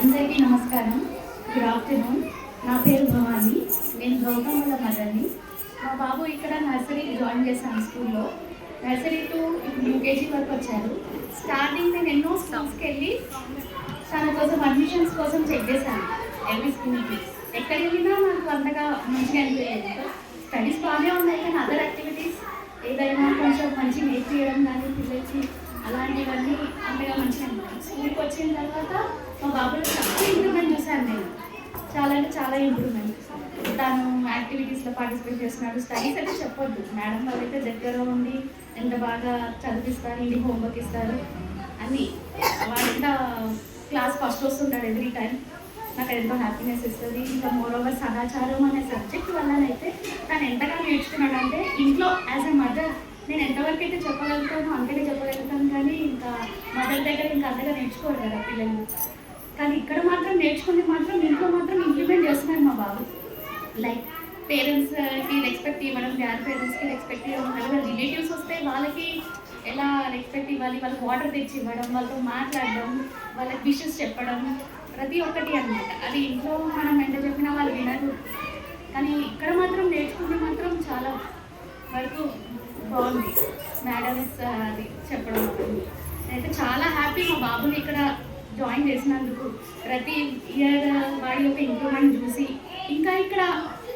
అందరికీ నమస్కారం. Good afternoon. నా పేరు భవాని. నేను గౌతమ్ వాళ్ళ మదర్ని. మా బాబు ఇక్కడ నర్సరీ జాయిన్ చేశాను స్కూల్లో. నర్సరీ టు ఇప్పుడు యూకేజీ వరకు వచ్చారు. స్టార్టింగ్ నేను ఎన్నో స్కూల్స్కి వెళ్ళి తన కోసం అడ్మిషన్స్ కోసం చెక్ చేశాను. ఎవ్రీ స్కూల్కి ఎక్కడికి వెళ్ళినా నాకు అంతగా మంచిగా అనిపించలేదు. స్టడీస్ బాగానే ఉన్నాయి కానీ అదర్ యాక్టివిటీస్ ఏదైనా కొంచెం మంచి నేర్పించడం కానీ పిల్లలకి అలాంటివన్నీ అంతగా మంచిగా అనిపించింది. స్కూల్కి వచ్చిన తర్వాత మా బాబులో చాలా ఇంప్రూవ్మెంట్ చూశాను నేను. చాలా అంటే చాలా ఇంప్రూవ్మెంట్. తను యాక్టివిటీస్లో పార్టిసిపేట్ చేస్తున్నాడు. స్టడీస్ అయితే చెప్పొద్దు, మేడం వాళ్ళైతే దగ్గర ఉండి ఎంత బాగా చదివిస్తారు, ఇంటికి హోంవర్క్ ఇస్తారు అన్నీ. వాళ్ళంత క్లాస్ ఫస్ట్ వస్తుంటాడు ఎవ్రీ టైం. నాకు ఎంతో హ్యాపీనెస్ ఇస్తుంది. ఇంకా మోరోవర్ సదాచారం అనే సబ్జెక్ట్ వల్లనైతే తను ఎంతగా నేర్చుకున్నాడంటే ఇంట్లో యాజ్ ఎ మదర్ నేను ఎంతవరకు అయితే చెప్పగలుగుతానో అంతనే చెప్పగలుగుతాను. కానీ ఇంకా మదర్ దగ్గర ఇంకా అంతగా నేర్చుకోరు కదా పిల్లలు. కానీ ఇక్కడ మాత్రం నేర్చుకుని మాత్రం ఇంట్లో మాత్రం ఇంప్లిమెంట్ చేస్తున్నారు మా బాబు. లైక్ పేరెంట్స్కి రెస్పెక్ట్ ఇవ్వడం, గ్రాండ్ పేరెంట్స్కి రెస్పెక్ట్ ఇవ్వడం, లేదా రిలేటివ్స్ వస్తే వాళ్ళకి ఎలా రెస్పెక్ట్ ఇవ్వాలి, వాళ్ళకి వాటర్ తెచ్చి ఇవ్వడం, వాళ్ళతో మాట్లాడడం, వాళ్ళకి విషెస్ చెప్పడం, ప్రతి ఒక్కటి అనమాట. అది ఇంట్లో మనం ఎంత చెప్పినా వాళ్ళు వినరు. కానీ ఇక్కడ మాత్రం నేర్చుకుంటే మాత్రం చాలా వరకు బాగుంది. మేడమ్స్ అది చెప్పడం. నేనైతే చాలా హ్యాపీ మా బాబుని ఇక్కడ జాయిన్ చేసినందుకు. ప్రతి ఇయర్ వాడి యొక్క ఇంప్రూవ్మెంట్ చూసి ఇంకా ఇక్కడ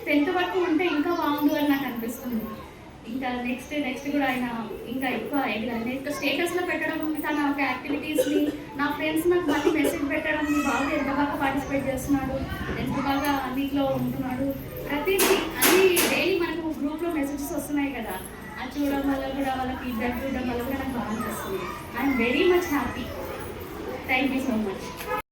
10th వరకు ఉంటే ఇంకా బాగుండు అని నాకు అనిపిస్తుంది. ఇంకా నెక్స్ట్ కూడా ఆయన ఇంకా ఎక్కువ ఎదగాలి. ఇంకా స్టేటస్లో పెట్టడం, తన ఒక యాక్టివిటీస్ని నా ఫ్రెండ్స్ నాకు మళ్ళీ మెసేజ్ పెట్టడం, మీ బాబు ఎంత బాగా పార్టిసిపేట్ చేస్తున్నాడు, ఎంత బాగా అన్నిట్లో ఉంటున్నాడు, ప్రతిదీ అన్నీ డైలీ మనకు గ్రూప్లో మెసేజెస్ వస్తున్నాయి కదా. అది చూడడం వల్ల కూడా వాళ్ళ ఫీడ్బ్యాక్ చూడడం వల్ల కూడా నాకు బాగా అనిపిస్తుంది. I'm very much happy. Thank you so much.